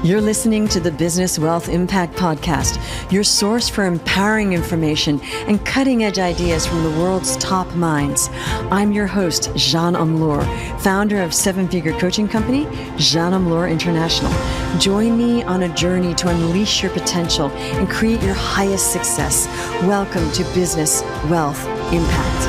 You're listening to the Business Wealth Impact Podcast, your source for empowering information and cutting-edge ideas from the world's top minds. I'm your host, Jeanne Amlour, founder of seven-figure coaching company, Jeanne Amlour International. Join me on a journey to unleash your potential and create your highest success. Welcome to Business Wealth Impact.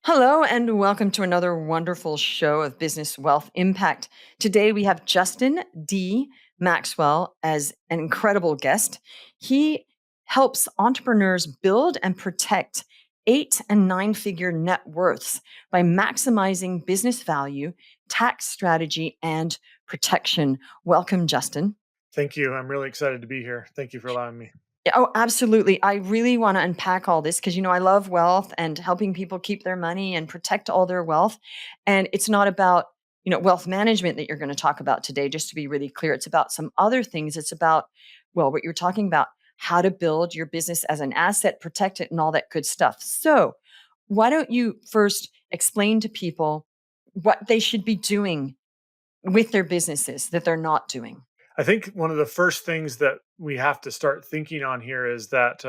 Hello, and welcome to another wonderful show of Business Wealth Impact. Today, we have Justin D. Maxwell as an incredible guest. He helps entrepreneurs build and protect 8- and 9-figure net worths by maximizing business value, tax strategy, and protection. Welcome, Justin. Thank you. I'm really excited to be here. Thank you for allowing me. Oh, absolutely. I really want to unpack all this because, I love wealth and helping people keep their money and protect all their wealth. And it's not about, wealth management that you're going to talk about today, just to be really clear. It's about some other things. It's about, what you're talking about, how to build your business as an asset, protect it, and all that good stuff. So why don't you first explain to people what they should be doing with their businesses that they're not doing? I think one of the first things that we have to start thinking on here is that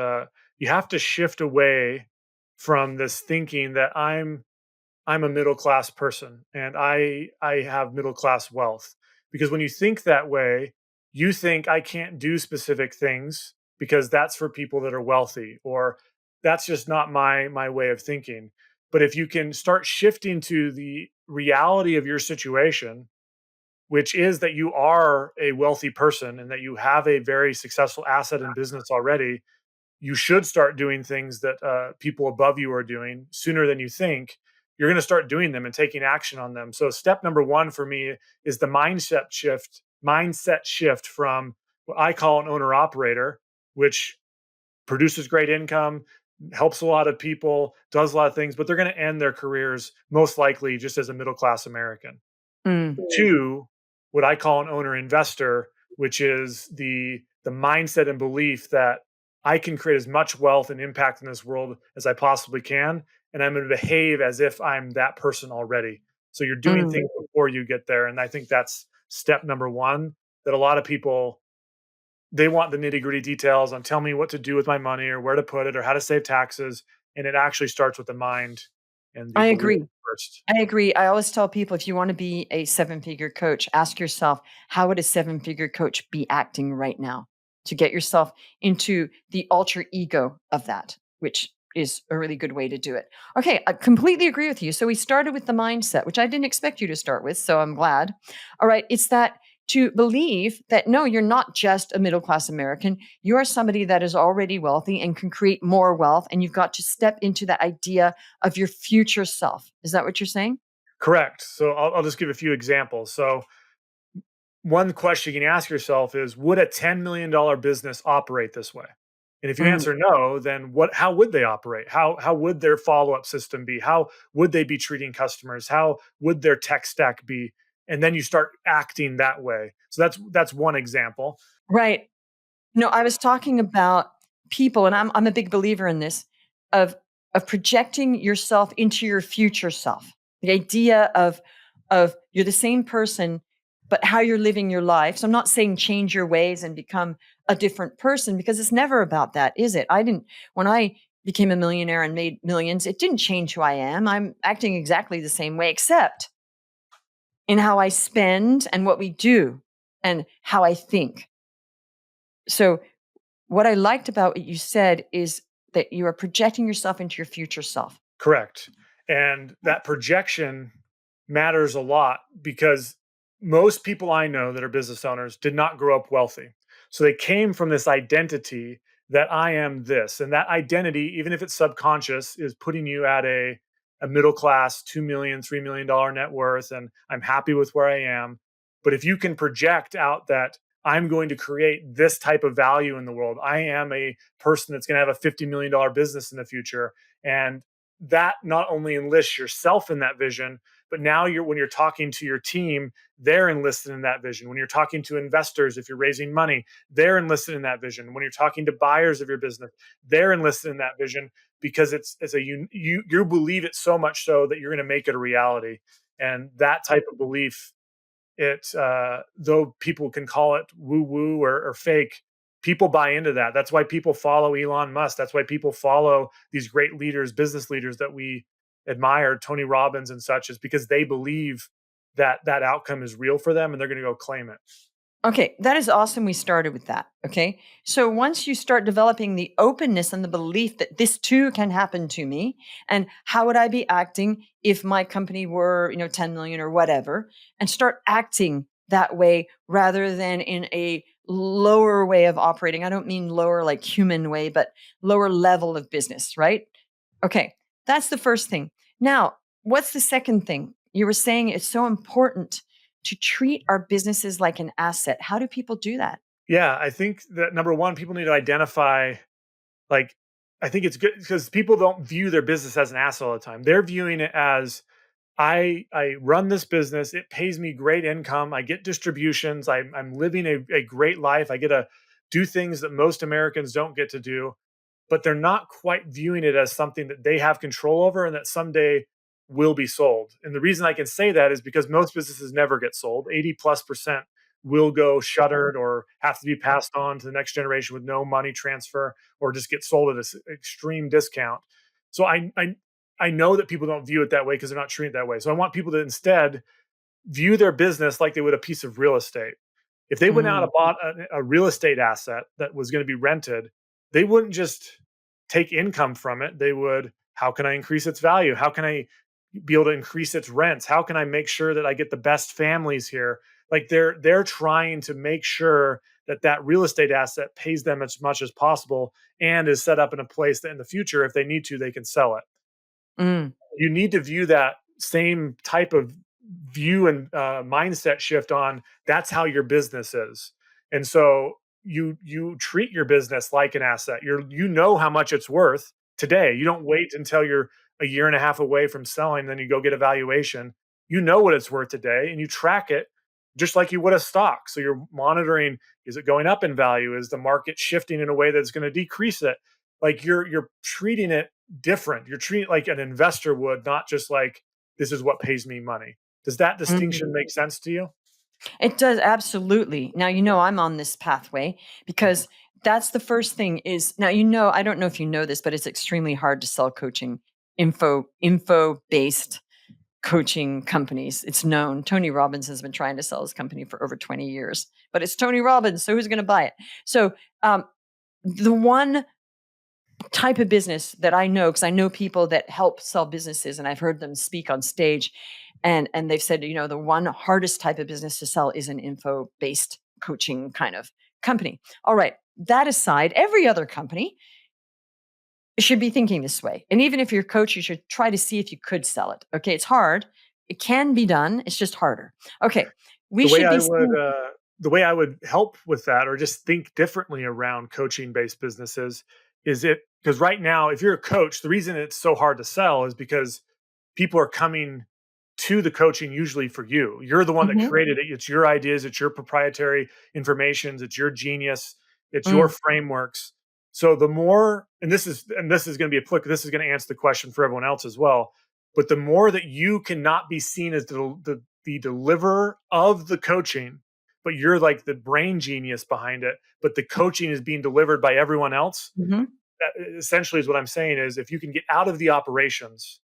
you have to shift away from this thinking that I'm a middle class person and I have middle class wealth. Because when you think that way, you think I can't do specific things because that's for people that are wealthy, or that's just not my way of thinking. But if you can start shifting to the reality of your situation, which is that you are a wealthy person and that you have a very successful asset in business already, you should start doing things that people above you are doing sooner than you think. You're going to start doing them and taking action on them. So step number one for me is the mindset shift from what I call an owner operator, which produces great income, helps a lot of people, does a lot of things, but they're going to end their careers most likely just as a middle class American. To what I call an owner investor, which is the mindset and belief that I can create as much wealth and impact in this world as I possibly can, and I'm going to behave as if I'm that person already. So you're doing things before you get there, and I think that's step number one. That a lot of people, they want the nitty gritty details on tell me what to do with my money or where to put it or how to save taxes, and it actually starts with the mind and the I belief agree. first. I agree. I always tell people, if you want to be a seven-figure coach, ask yourself, how would a seven-figure coach be acting right now, to get yourself into the alter ego of that, which is a really good way to do it. Okay, I completely agree with you. So we started with the mindset, which I didn't expect you to start with, so I'm glad. All right, it's that to believe that, no, you're not just a middle-class American. You are somebody that is already wealthy and can create more wealth, and you've got to step into that idea of your future self. Is that what you're saying? Correct. So I'll just give a few examples. So one question you can ask yourself is, would a $10 million business operate this way? And if you Mm. answer no, then how would they operate? How would their follow-up system be? How would they be treating customers? How would their tech stack be? And then you start acting that way. So that's one example. Right. No, I was talking about people, and I'm a big believer in this, of projecting yourself into your future self. The idea of you're the same person, but how you're living your life. So I'm not saying change your ways and become a different person, because it's never about that, is it? When I became a millionaire and made millions, it didn't change who I am. I'm acting exactly the same way, except in how I spend and what we do and how I think. So what I liked about what you said is that you are projecting yourself into your future self. Correct. And that projection matters a lot because most people I know that are business owners did not grow up wealthy. So they came from this identity that I am this. And that identity, even if it's subconscious, is putting you at a middle class, 2 million, $3 million net worth. And I'm happy with where I am. But if you can project out that I'm going to create this type of value in the world, I am a person that's going to have a $50 million business in the future. And that not only enlists yourself in that vision, but now when you're talking to your team, they're enlisted in that vision. When you're talking to investors, if you're raising money, they're enlisted in that vision. When you're talking to buyers of your business, they're enlisted in that vision, because you believe it so much so that you're going to make it a reality. And that type of belief Though people can call it woo woo or fake, people buy into that. That's why people follow Elon Musk. That's why people follow these great leaders, business leaders that we admire, Tony Robbins and such, is because they believe that that outcome is real for them and they're going to go claim it. Okay, that is awesome. We started with that. Okay. So once you start developing the openness and the belief that this too can happen to me, and how would I be acting if my company were, 10 million or whatever, and start acting that way rather than in a lower way of operating. I don't mean lower like human way, but lower level of business, right? Okay. That's the first thing. Now, what's the second thing? You were saying it's so important to treat our businesses like an asset. How do people do that? Yeah, I think that number one, people need to identify, like, I think it's good because people don't view their business as an asset all the time. They're viewing it as, I run this business. It pays me great income. I get distributions. I'm living a great life. I get to do things that most Americans don't get to do, but they're not quite viewing it as something that they have control over and that someday will be sold. And the reason I can say that is because most businesses never get sold. 80+% will go shuttered or have to be passed on to the next generation with no money transfer or just get sold at an extreme discount. So I know that people don't view it that way because they're not treated that way. So I want people to instead view their business like they would a piece of real estate. If they went out Mm, and bought a real estate asset that was going to be rented, they wouldn't just take income from it. They would, how can I increase its value? How can I be able to increase its rents? How can I make sure that I get the best families here? Like they're trying to make sure that that real estate asset pays them as much as possible and is set up in a place that in the future, if they need to, they can sell it. mm, You need to view that same type of view and mindset shift on that's how your business is. And so you treat your business like an asset. You know how much it's worth today. You don't wait until you're a year and a half away from selling, then you go get a valuation. You know what it's worth today and you track it just like you would a stock. So you're monitoring, is it going up in value? Is the market shifting in a way that's going to decrease it? Like you're treating it different. You're treating it like an investor would, not just like this is what pays me money. Does that mm. distinction make sense to you? It does absolutely. Now, I'm on this pathway because that's the first thing is now, I don't know if you know this, but it's extremely hard to sell coaching info based coaching companies. It's known. Tony Robbins has been trying to sell his company for over 20 years, but it's Tony Robbins. So who's going to buy it? So, the one type of business that I know, because I know people that help sell businesses and I've heard them speak on stage and they've said, the one hardest type of business to sell is an info based coaching kind of company. All right. That aside, every other company should be thinking this way. And even if you're a coach, you should try to see if you could sell it. Okay. It's hard. It can be done. It's just harder. Okay. We The way should I be would seeing, uh, the way I would help with that, or just think differently around coaching based businesses, is it because right now, if you're a coach, the reason it's so hard to sell is because people are coming to the coaching usually for you. You're the one that Mhm. created it. It's your ideas, it's your proprietary informations, it's your genius, it's your Mm, frameworks. So the more, and this is going to be applicable. This is going to answer the question for everyone else as well. But the more that you cannot be seen as the deliverer of the coaching, but you're like the brain genius behind it, but the coaching is being delivered by everyone else. mhm, That essentially is what I'm saying is if you can get out of the operations,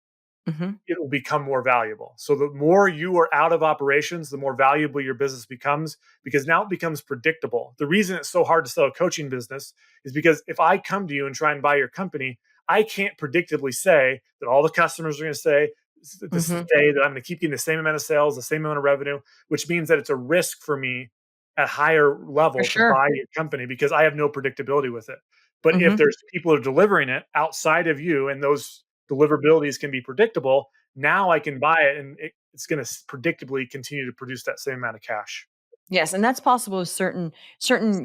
mhm, it will become more valuable. So the more you are out of operations, the more valuable your business becomes because now it becomes predictable. The reason it's so hard to sell a coaching business is because if I come to you and try and buy your company, I can't predictably say that all the customers are going to say this is the mhm. day that I'm going to keep getting the same amount of sales, the same amount of revenue, which means that it's a risk for me at higher For level to sure. buy your company because I have no predictability with it. But if Mhm. there's people who are delivering it outside of you and those deliverabilities can be predictable, now I can buy it and it's going to predictably continue to produce that same amount of cash. Yes, and that's possible with certain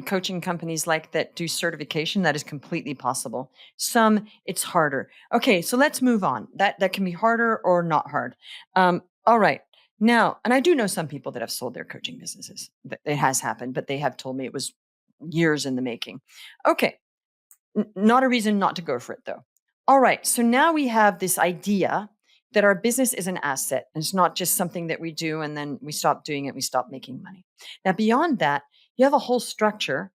coaching companies like that do certification. That is completely possible. Some it's harder. Okay, so let's move on. That can be harder or not hard. All right. Now, and I do know some people that have sold their coaching businesses. It has happened, but they have told me it was years in the making. Okay, not a reason not to go for it though. All right, so now we have this idea that our business is an asset and it's not just something that we do and then we stop doing it, we stop making money. Now, beyond that, you have a whole structure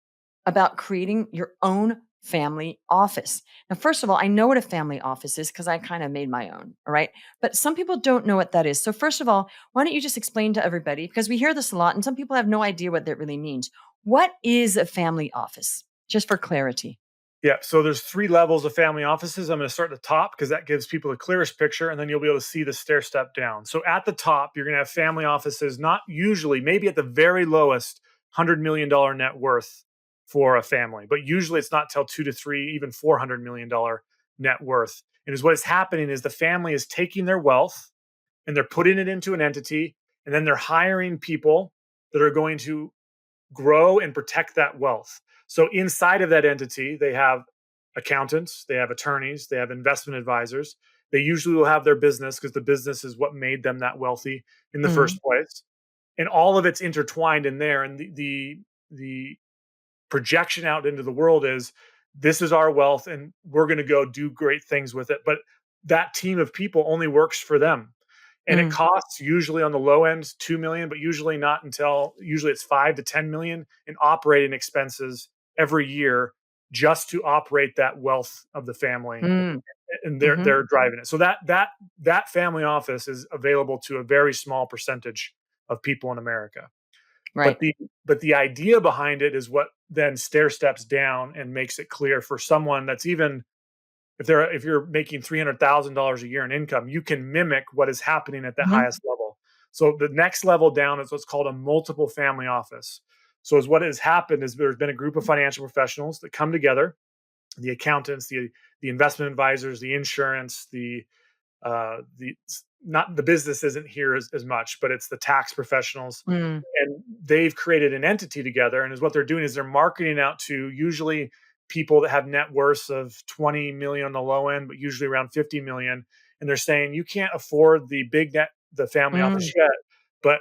about creating your own family office. Now, first of all, I know what a family office is because I kind of made my own. All right. But some people don't know what that is. So, first of all, why don't you just explain to everybody? Because we hear this a lot and some people have no idea what that really means. What is a family office? Just for clarity. Yeah, so there's 3 levels of family offices. I'm gonna start at the top because that gives people the clearest picture, and then you'll be able to see the stair step down. So at the top, you're gonna have family offices, not usually, maybe at the very lowest, $100 million net worth for a family, but usually it's not till 2 to 3, even $400 million net worth. And is what is happening is the family is taking their wealth and they're putting it into an entity, and then they're hiring people that are going to grow and protect that wealth. So inside of that entity, they have accountants, they have attorneys, they have investment advisors. They usually will have their business because the business is what made them that wealthy in the Mm, first place. And all of it's intertwined in there. And the projection out into the world is this is our wealth and we're going to go do great things with it. But that team of people only works for them. And it mm, costs usually on the low end 2 million, but usually not until usually it's 5 to 10 million in operating expenses every year just to operate that wealth of the family, mm, and mhm. they're driving it. So that family office is available to a very small percentage of people in America. But Right. the idea behind it is what then stair steps down and makes it clear for someone that's even if you're making $300,000 a year in income, you can mimic what is happening at the Mhm, highest level. So the next level down is what's called a multiple family office. So is what has happened is there's been a group of financial professionals that come together, the accountants, the investment advisors, the insurance, the not the business isn't here as much, but it's the tax professionals, mm, and they've created an entity together. And is what they're doing is they're marketing out to usually people that have net worths of 20 million on the low end, but usually around 50 million. And they're saying you can't afford the family office mm, yet, but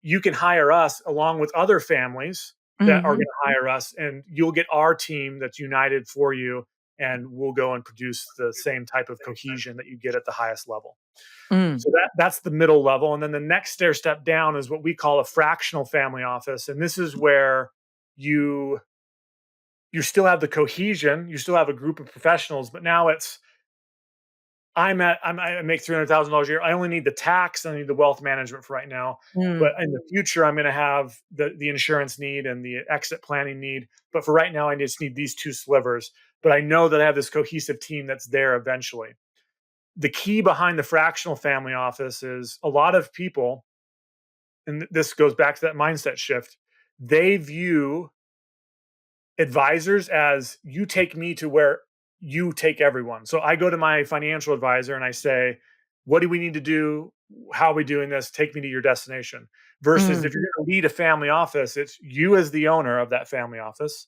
you can hire us along with other families that are going mhm, to hire us, and you'll get our team that's united for you, and we'll go and produce the same type of cohesion that you get at the highest level. mm, So that's the middle level, and then the next stair step down is what we call a fractional family office, and this is where you you still have the cohesion, you still have a group of professionals, but now it's I make $300,000 a year. I only need the tax. I need the wealth management for right now. But mm, in the future, I'm going to have the insurance need and the exit planning need. But for right now, I just need these two slivers. But I know that I have this cohesive team that's there eventually. The key behind the fractional family office is a lot of people, and this goes back to that mindset shift. They view advisors as you take me to where you take everyone. So I go to my financial advisor and I say, what do we need to do? How are we doing this? Take me to your destination. Versus mm, if you're going to lead a family office, it's you as the owner of that family office.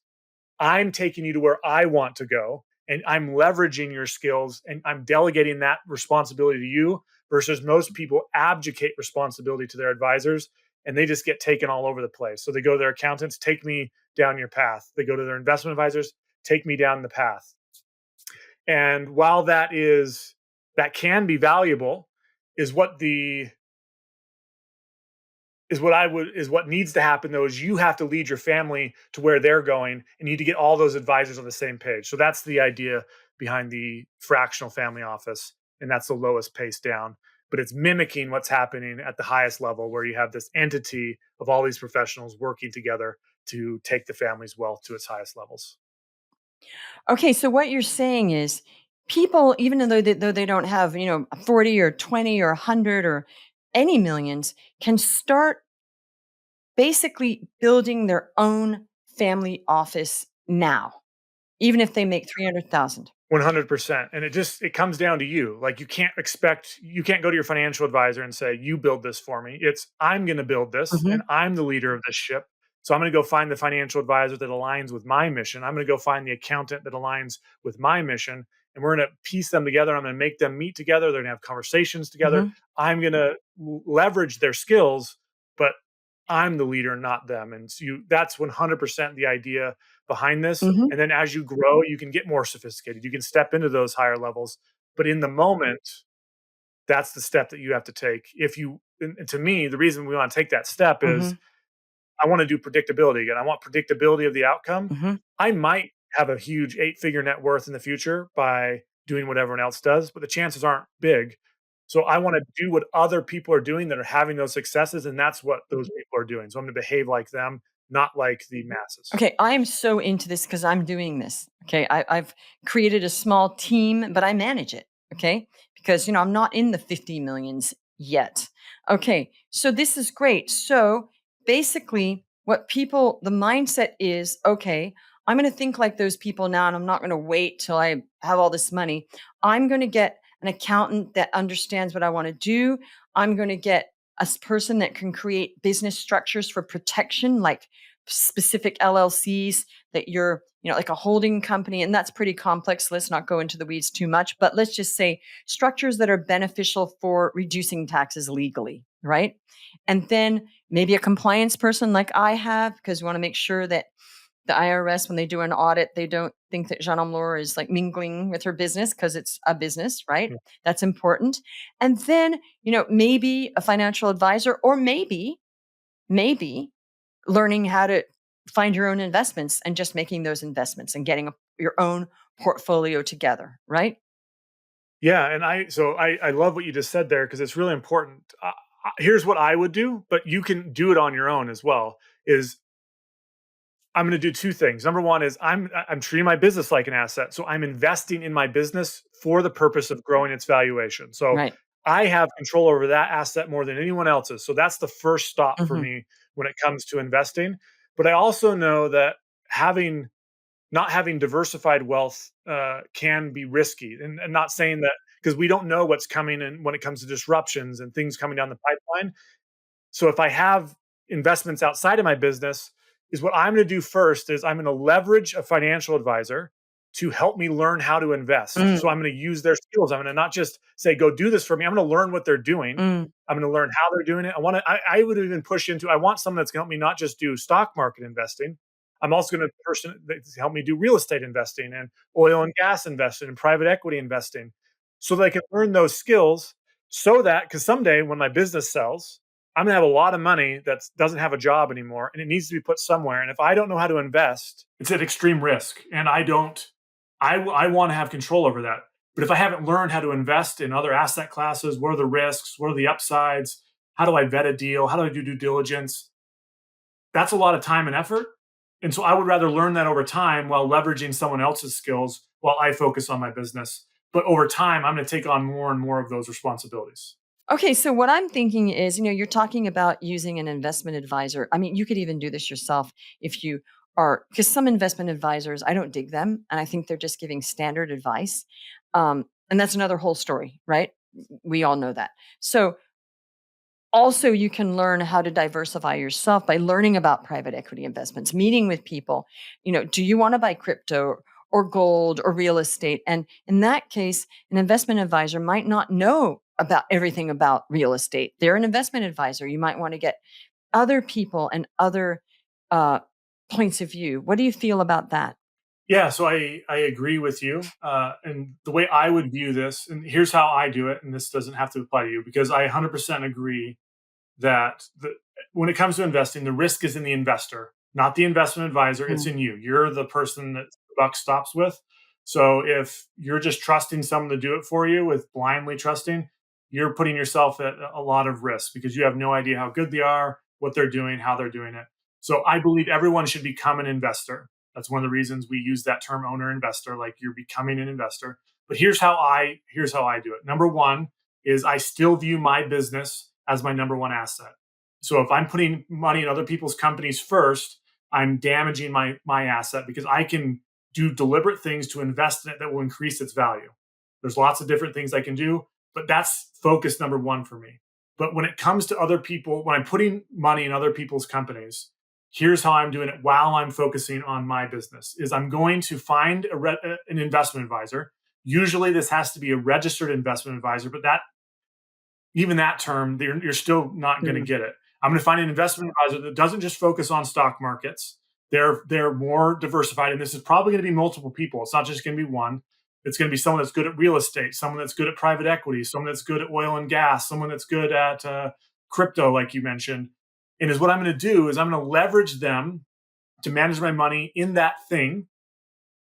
I'm taking you to where I want to go, and I'm leveraging your skills and I'm delegating that responsibility to you versus most people abdicate responsibility to their advisors and they just get taken all over the place. So they go to their accountants, take me down your path. They go to their investment advisors, take me down the path. And while that can be valuable, is what the is what needs to happen though is you have to lead your family to where they're going and you need to get all those advisors on the same page. So that's the idea behind the fractional family office, and that's the lowest pace down, but it's mimicking what's happening at the highest level where you have this entity of all these professionals working together to take the family's wealth to its highest levels. okay, so what you're saying is people, even though they don't have, 40 or 20 or 100 or any millions, can start basically building their own family office now, even if they make 300,000. 100%. And it comes down to you. Like you can't go to your financial advisor and say, "You build this for me." It's I'm going to build this and Mhm, I'm the leader of this ship. So I'm going to go find the financial advisor that aligns with my mission. I'm going to go find the accountant that aligns with my mission, and we're going to piece them together. I'm going to make them meet together. They're going to have conversations together. mhm, I'm going to leverage their skills, but I'm the leader, not them. And so that's 100% the idea behind this. mhm, And then as you grow, you can get more sophisticated. You can step into those higher levels. But in the moment, that's the step that you have to take. If you, and to me, the reason we want to take that step is Mhm. I want to do predictability again. I want predictability of the outcome. Mhm. I might have a huge 8-figure net worth in the future by doing what everyone else does, but the chances aren't big. So I want to do what other people are doing that are having those successes, and that's what those people are doing. So I'm going to behave like them, not like the masses. Okay, I am so into this because I'm doing this. Okay, I've created a small team, but I manage it. Okay, because I'm not in the 50 millions yet. Okay, so this is great. So basically, the mindset is okay. I'm going to think like those people now, and I'm not going to wait till I have all this money. I'm going to get an accountant that understands what I want to do. I'm going to get person that can create business structures for protection, like specific LLCs that you're, like a holding company. And that's pretty complex. Let's not go into the weeds too much, but let's just say structures that are beneficial for reducing taxes legally, right? And then maybe a compliance person like I have, because we want to make sure that the IRS, when they do an audit, they don't think that Jeanne Laure is like mingling with her business because it's a business, right? Yeah. That's important. And then, maybe a financial advisor, or maybe learning how to find your own investments and just making those investments and getting your own portfolio together, right? Yeah, and I love what you just said there because it's really important. Here's what I would do, but you can do it on your own as well. Is I'm going to do two things. Number one is I'm treating my business like an asset. So I'm investing in my business for the purpose of growing its valuation. So Right. I have control over that asset more than anyone else's. So that's the first stop for Hmm. me when it comes to investing. But I also know that having not having diversified wealth can be risky, and not saying that because we don't know what's coming and when it comes to disruptions and things coming down the pipeline. So if I have investments outside of my business, is what I'm going to do first is I'm going to leverage a financial advisor to help me learn how to invest. Mm, So I'm going to use their skills. I'm going to not just say go do this for me. I'm going to learn what they're doing. mm, I'm going to learn how they're doing it. I would even push into I want someone that's going to help me not just do stock market investing. I'm also going to person that's help me do real estate investing and oil and gas investing and private equity investing so that I can learn those skills so that because someday when my business sells, I'm gonna have a lot of money that doesn't have a job anymore, and it needs to be put somewhere. And if I don't know how to invest, it's at extreme risk. And I don't. I want to have control over that. But if I haven't learned how to invest in other asset classes, what are the risks? What are the upsides? How do I vet a deal? How do I do due diligence? That's a lot of time and effort. And so I would rather learn that over time while leveraging someone else's skills while I focus on my business. But over time, I'm going to take on more and more of those responsibilities. Okay, so what I'm thinking is, you're talking about using an investment advisor. I mean, you could even do this yourself if you because some investment advisors, I don't dig them, and I think they're just giving standard advice. And that's another whole story, right? We all know that. So also, you can learn how to diversify yourself by learning about private equity investments, meeting with people. Do you want to buy crypto or gold or real estate? And in that case, an investment advisor might not know about everything about real estate. They're an investment advisor. You might want to get other people and other uh, points of view. What do you feel about that? Yeah, so I agree with you, and the way I would view this, and here's how I do it, and this doesn't have to apply to you because I 100% agree that when it comes to investing, the risk is in the investor, not the investment advisor. It's Mm, in you. You're the person that the buck stops with. So if you're just trusting someone to do it for you with blindly trusting, you're putting yourself at a lot of risk because you have no idea how good they are, what they're doing, how they're doing it. So I believe everyone should become an investor. That's one of the reasons we use that term owner investor, like you're becoming an investor. But here's how I do it. Number one is I still view my business as my number one asset. So if I'm putting money in other people's companies first, I'm damaging my asset because I can do deliberate things to invest in it that will increase its value. There's lots of different things I can do, but that's focus number one for me. But when it comes to other people, when I'm putting money in other people's companies, here's how I'm doing it while I'm focusing on my business is I'm going to find an investment advisor. Usually this has to be a registered investment advisor, but that even that term, you're still not going to mm, get it. I'm going to find an investment advisor that doesn't just focus on stock markets. They're more diversified, and this is probably going to be multiple people. It's not just going to be one. It's going to be someone that's good at real estate, someone that's good at private equity, someone that's good at oil and gas, someone that's good at crypto, like you mentioned. And is what I'm going to do is I'm going to leverage them to manage my money in that thing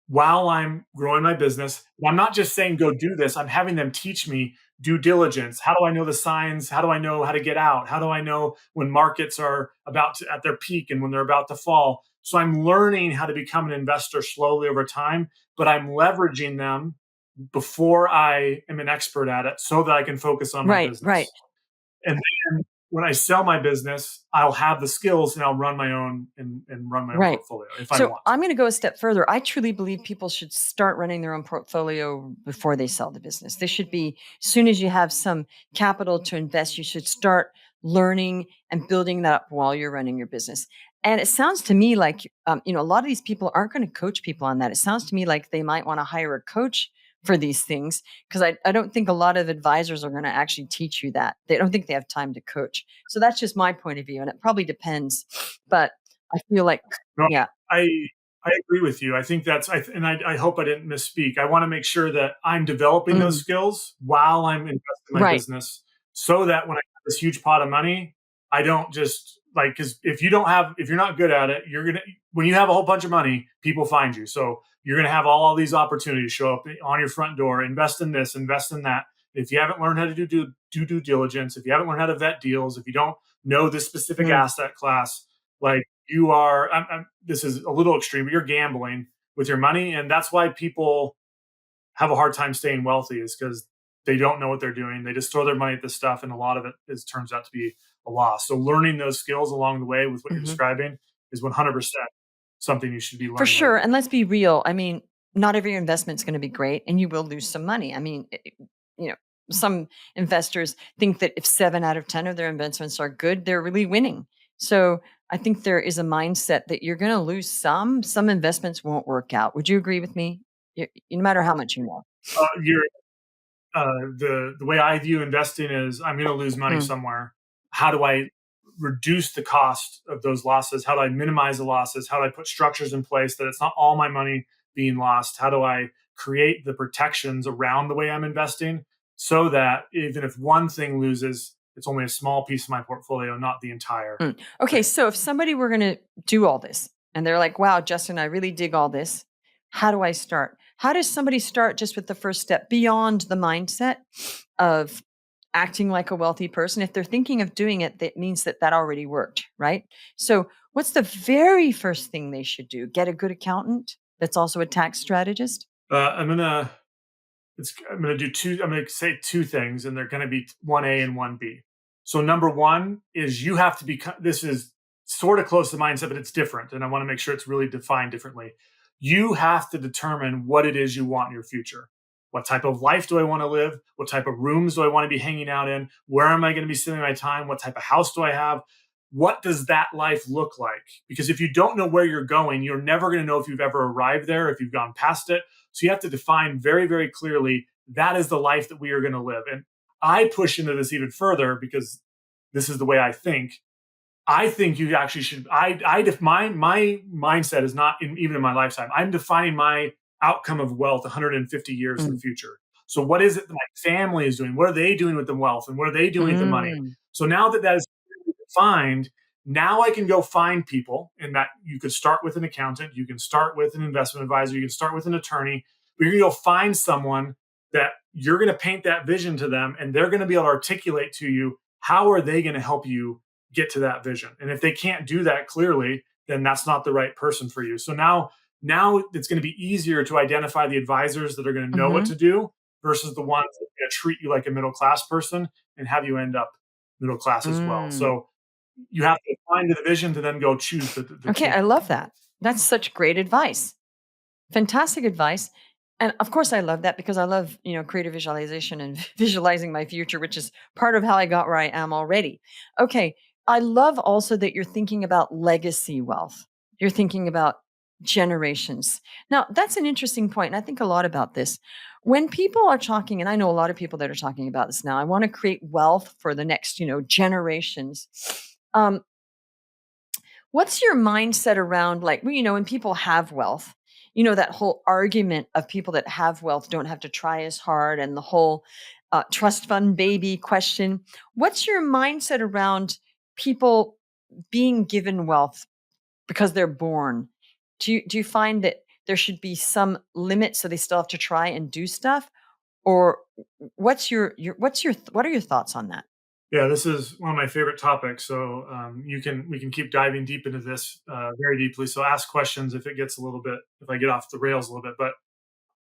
while I'm growing my business. And I'm not just saying go do this. I'm having them teach me due diligence. How do I know the signs? How do I know how to get out? How do I know when markets are about to at their peak and when they're about to fall? So I'm learning how to become an investor slowly over time, but I'm leveraging them before I am an expert at it so that I can focus on my Right, right, business. And then when I sell my business, I'll have the skills and I'll run my own and run my own right. portfolio if I So want to. I'm going to go a step further. I truly believe people should start running their own portfolio before they sell the business. They should be, as soon as you have some capital to invest, you should start learning and building that up while you're running your business. And it sounds to me like, a lot of these people aren't going to coach people on that. It sounds to me like they might want to hire a coach for these things, because I don't think a lot of advisors are going to actually teach you that. They don't think they have time to coach. So that's just my point of view. And it probably depends. But I feel like, No, yeah. I I agree with you. I think I hope I didn't misspeak. I want to make sure that I'm developing those Mm, skills while I'm investing in my right. business, so that when I have this huge pot of money, I don't just like because if you're not good at it, you're gonna when you have a whole bunch of money, people find you. So you're gonna have all these opportunities show up on your front door. Invest in this, invest in that. If you haven't learned how to do due diligence, if you haven't learned how to vet deals, if you don't know this specific Mm, asset class, like you are this is a little extreme, but you're gambling with your money, and that's why people have a hard time staying wealthy is because they don't know what they're doing. They just throw their money at this stuff, and a lot of it turns out to be a loss. So learning those skills along the way with what you're mhm. describing is 100% something you should be For learning sure. early. And let's be real. I mean, not every investment's going to be great and you will lose some money. I mean, you know, some investors think that if 7 out of 10 of their investments are good, they're really winning. So I think there is a mindset that you're going to lose some investments won't work out. Would you agree with me? No matter how much you know. You're the way I view investing is I'm going to lose money Mm, somewhere. How do I reduce the cost of those losses? How do I minimize the losses? How do I put structures in place that it's not all my money being lost? How do I create the protections around the way I'm investing so that even if one thing loses, it's only a small piece of my portfolio, not the entire mm. Okay. thing. So if somebody were going to do all this and they're like, wow, Justin, I really dig all this. How do I start? How does somebody start just with the first step beyond the mindset of acting like a wealthy person? If they're thinking of doing it, that means that that already worked, right? So, what's the very first thing they should do? Get a good accountant that's also a tax strategist? I'm gonna I'm going to do two. I'm going to say two things, and they're going to be 1A and 1B. So, number one is you have to become, this is sort of close to mindset, but it's different. And I want to make sure it's really defined differently. You have to determine what it is you want in your future. What type of life do I want to live? What type of rooms do I want to be hanging out in? Where am I going to be spending my time? What type of house do I have? What does that life look like? Because if you don't know where you're going, you're never going to know if you've ever arrived there, if you've gone past it. So you have to define very, very clearly that is the life that we are going to live. And I push into this even further because this is the way I think. I think you actually should. My mindset is not even in my lifetime. I'm defining my outcome of wealth 150 years in the Mm, future. So what is it that my family is doing? What are they doing with the wealth, and what are they doing with the money? mm, So now that that is defined, now I can go find people, and that you could start with an accountant, you can start with an investment advisor, you can start with an attorney, but you're going to go find someone that you're going to paint that vision to them, and they're going to be able to articulate to you how are they going to help you get to that vision. And if they can't do that clearly, then that's not the right person for you. So now it's going to be easier to identify the advisors that are going to know what mhm, to do versus the ones that are going to treat you like a middle class person and have you end up middle class as well. mm. So you have to find the vision to then go choose the Okay, I treatment love plan. that. That's such great advice. Fantastic advice. And of course, I love that because I love, creative visualization and visualizing my future, which is part of how I got where I am already. Okay. I love also that you're thinking about legacy wealth. You're thinking about generations. Now, that's an interesting point, and I think a lot about this. When people are talking, and I know a lot of people that are talking about this now, I want to create wealth for the next, generations. Um, What's your mindset around, like, when people have wealth, that whole argument of people that have wealth don't have to try as hard, and the whole trust fund baby question. What's your mindset around people being given wealth because they're born? Do you find that there should be some limit so they still have to try and do stuff? Or what are your thoughts on that? Yeah, this is one of my favorite topics. So we can keep diving deep into this very deeply. So ask questions if it gets a little bit, if I get off the rails a little bit. But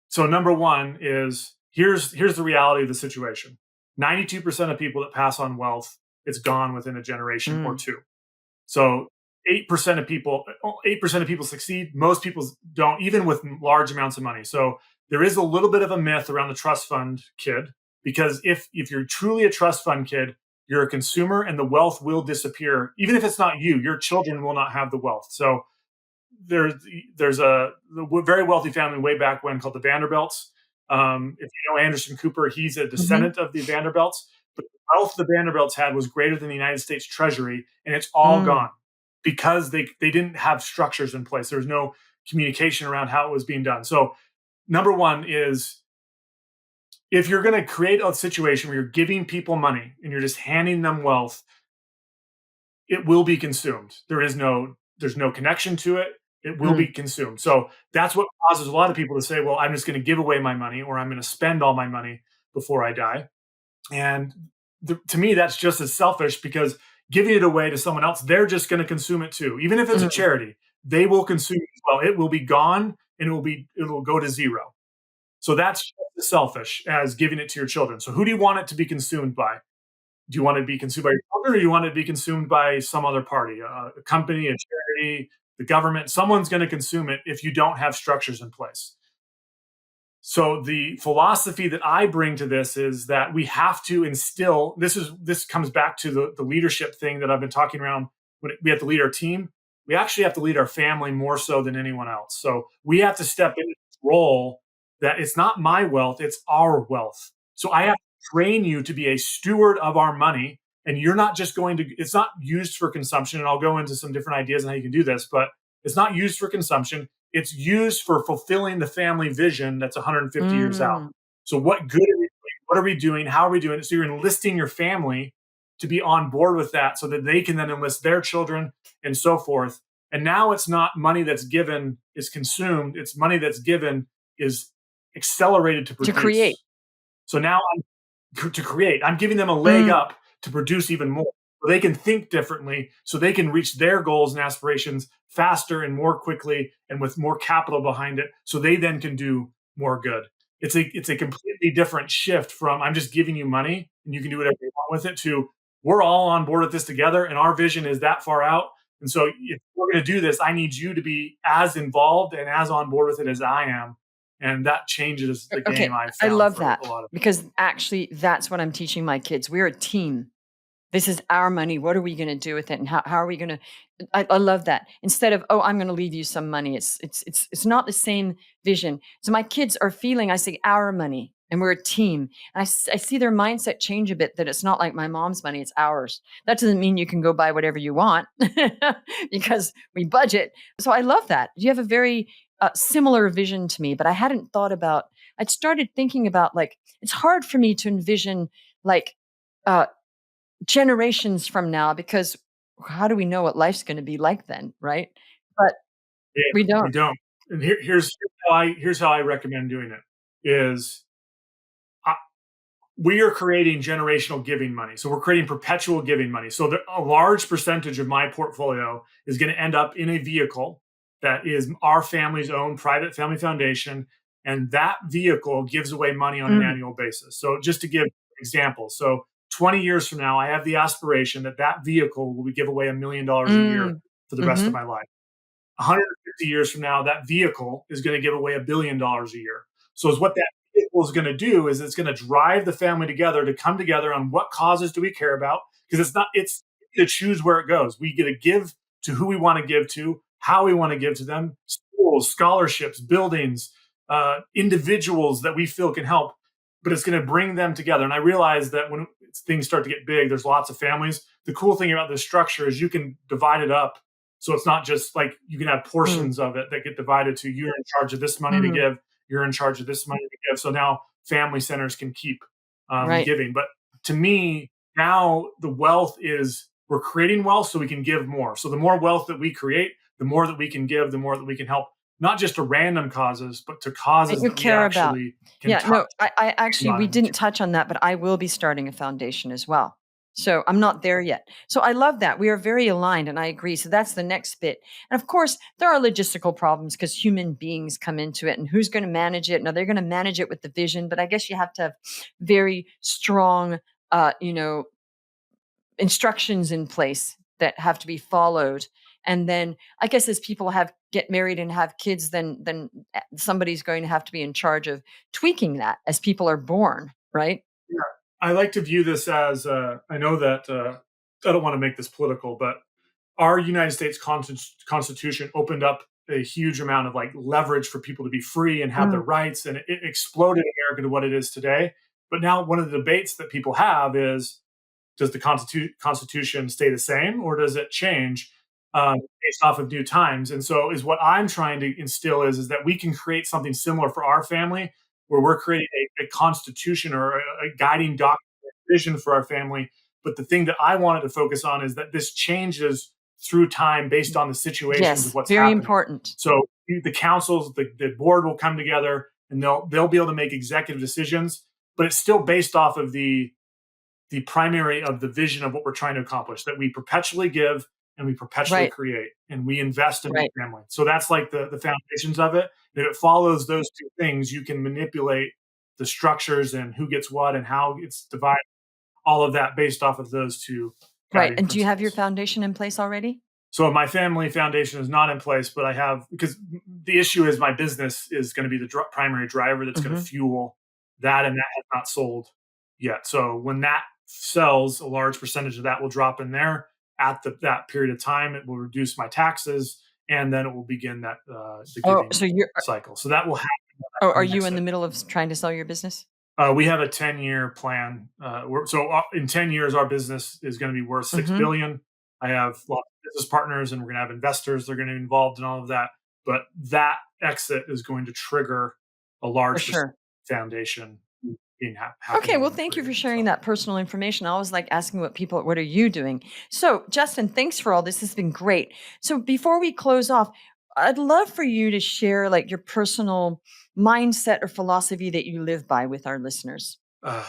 so number one is here's the reality of the situation. 92% of people that pass on wealth, it's gone within a generation or Mm, two. So 8% of people succeed. Most people don't, even with large amounts of money. So there is a little bit of a myth around the trust fund kid, because if you're truly a trust fund kid, you're a consumer and the wealth will disappear. Even if it's not you, your children will not have the wealth. So there's there's a very wealthy family way back when called the Vanderbilts. If you know Anderson Cooper, he's a mhm, descendant of the Vanderbilts. But the wealth the Vanderbilts had was greater than the United States Treasury, and it's all mm, gone because they didn't have structures in place. There was no communication around how it was being done. So number one is, if you're going to create a situation where you're giving people money and you're just handing them wealth, it will be consumed. There's no connection to it. It will be mm, consumed. So that's what causes a lot of people to say, "Well, I'm just going to give away my money, or I'm going to spend all my money before I die." And to me, that's just as selfish, because giving it away to someone else, they're just going to consume it too. Even if it's a mm, charity, they will consume it as well. It will be gone, and it will go to zero. So that's just as selfish as giving it to your children. So who do you want it to be consumed by? Do you want it to be consumed by your children, or do you want it to be consumed by some other party, a company, a charity, the government? Someone's going to consume it if you don't have structures in place. So the philosophy that I bring to this is that we have to instill. This comes back to the leadership thing that I've been talking around. When we have to lead our team, we actually have to lead our family more so than anyone else. So we have to step into this role that it's not my wealth, it's our wealth. So I have to train you to be a steward of our money, and you're not just going to. It's not used for consumption, and I'll go into some different ideas on how you can do this, but it's not used for consumption. It's used for fulfilling the family vision that's 150 years out. mm. So what good are we doing? What are we doing? How are we doing it? So you're enlisting your family to be on board with that, so that they can then enlist their children and so forth. And now it's not money that's given is consumed. It's money that's given is accelerated to To create. produce. So now to create. I'm giving them a leg Mm, up to produce even more. So they can think differently, so they can reach their goals and aspirations faster and more quickly and with more capital behind it, so they then can do more good. It's a completely different shift from I'm just giving you money and you can do whatever you want with it, to we're all on board with this together and our vision is that far out. And so if we're going to do this, I need you to be as involved and as on board with it as I am. And that changes the game, okay, I've I found, love for that, a lot of people. because actually that's what I'm teaching my kids. We're a team. This is our money. What are we going to do with it? And how are we going to? I love that. Instead of, oh, I'm going to leave you some money. It's not the same vision. So my kids are feeling. I say our money, and we're a team. And I see their mindset change a bit. That it's not like my mom's money; it's ours. That doesn't mean you can go buy whatever you want because we budget. So I love that. You have a very similar vision to me, but I hadn't thought about. I'd started thinking about, like, it's hard for me to envision, like. Uh, Generations from now, because how do we know what life's gonna be like then, right? But Yeah, we we don't. don't. And here's how I recommend doing it is, I, we are creating generational giving money. So we're creating perpetual giving money. So a large percentage of my portfolio is going to end up in a vehicle that is our family's own private family foundation. And that vehicle gives away money on an Mm, annual basis. So just to give examples, so 20 years from now, I have the aspiration that that vehicle will give away $1 million a year mm, for the rest of mhm, my life. 150 years from now, that vehicle is going to give away $1 billion a year. So, is what that vehicle is going to do is it's going to drive the family together to come together on what causes do we care about? Because it's to choose where it goes. We get to give to who we want to give to, how we want to give to them, schools, scholarships, buildings, individuals that we feel can help. But it's going to bring them together. And I realize that when things start to get big, there's lots of families. The cool thing about this structure is you can divide it up So it's not just like you can have Mm, portions of it that get divided to you're in charge of this money to mm, give, you're in charge of this money to give. So now family centers can keep right. giving. But to me, now the wealth is we're creating wealth so we can give more. So the more wealth that we create, the more that we can give, the more that we can help, not just to random causes, but to That causes you that we care about. actually can Yeah, touch no, I and actually, we mind. didn't touch on that, but I will be starting a foundation as well. So I'm not there yet. So I love that. We are very aligned and I agree. So that's the next bit. And of course, there are logistical problems because human beings come into it and who's going to manage it? Now they're going to manage it with the vision, but I guess you have to have very strong, you know, instructions in place that have to be followed. And then I guess as people have get married and have kids, then somebody's going to have to be in charge of tweaking that as people are born, right? Yeah. I like to view this as I know that I don't want to make this political, but our United States Constitution opened up a huge amount of like leverage for people to be free and have their Mm, rights, and it exploded America to what it is today. But now one of the debates that people have is does the Constitution stay the same or does it change based off of new times? And so, is what I'm trying to instill is that we can create something similar for our family, where we're creating a constitution or a guiding document vision for our family. But the thing that I wanted to focus on is that this changes through time based on the situations of yes, what's very happening. important. So the councils, the board will come together and they'll be able to make executive decisions, but it's still based off of the primary of the vision of what we're trying to accomplish, that we perpetually give and we perpetually Right, create and we invest in right, the family. So that's like the foundations of it. If it follows those two things, you can manipulate the structures and who gets what and how it's divided, all of that based off of those two right. guiding And do you have your principles. foundation in place already? So my family foundation is not in place, but I have, because the issue is my business is going to be the primary driver that's going to Hmm. fuel that, and that has not sold yet. So when that sells, a large percentage of that will drop in there at that period of time. It will reduce my taxes, and then it will begin that the Oh, giving so you're, cycle. So that will happen oh, when are I you in the exit. middle of trying to sell your business? We have a 10-year plan. In 10 years, our business is going to be worth 6 billion. I have lots of business partners, and we're going to have investors that are going to be involved in all of that. But that exit is going to trigger a For large sure. foundation Okay, happening well, and thank you for creating. sharing So that personal information. I always like asking what are you doing? So, Justin, thanks for all this. This has been great. So, before we close off, I'd love for you to share like your personal mindset or philosophy that you live by with our listeners. uh,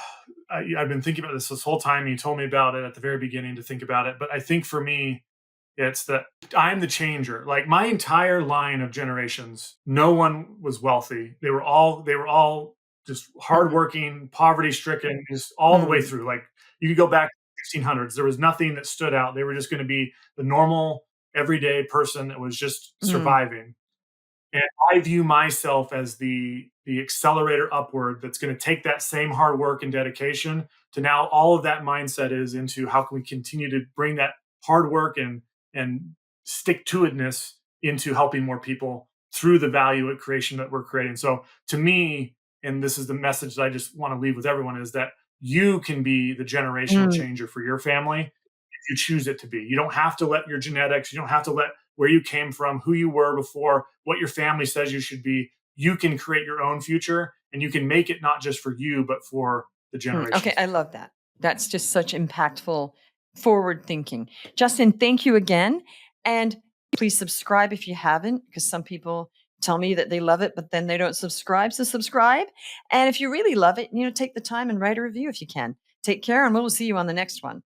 I've been thinking about this whole time. You told me about it at the very beginning to think about it, but I think for me, it's that I'm the changer. Like my entire line of generations, no one was wealthy. They were all just Mhm. hardworking, poverty stricken, just all the way Mm, through. Like you could go back to the 1600s. There was nothing that stood out. They were just going to be the normal, everyday person that was just mm, surviving. And I view myself as the accelerator upward that's going to take that same hard work and dedication to now all of that mindset is into how can we continue to bring that hard work and stick to itness into helping more people through the value at creation that we're creating. So to me, and this is the message that I just want to leave with everyone is that you can be the generational mm, changer for your family if you choose it to be. You don't have to let your genetics, you don't have to let where you came from, who you were before, what your family says you should be. You can create your own future and you can make it not just for you, but for the mm. Okay, generations. I love that. That's just such impactful forward thinking. Justin, thank you again. And please subscribe if you haven't, because some people tell me that they love it, but then they don't subscribe. So subscribe. And if you really love it, take the time and write a review if you can. Take care, and we'll see you on the next one.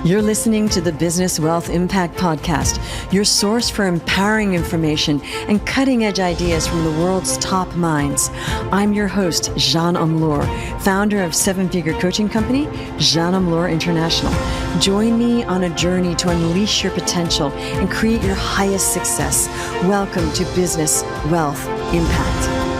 You're listening to the Business Wealth Impact Podcast, your source for empowering information and cutting edge ideas from the world's top minds. I'm your host, Jean Amlour, founder of seven-figure coaching company, Jean Amlour International. Join me on a journey to unleash your potential and create your highest success. Welcome to Business Wealth Impact.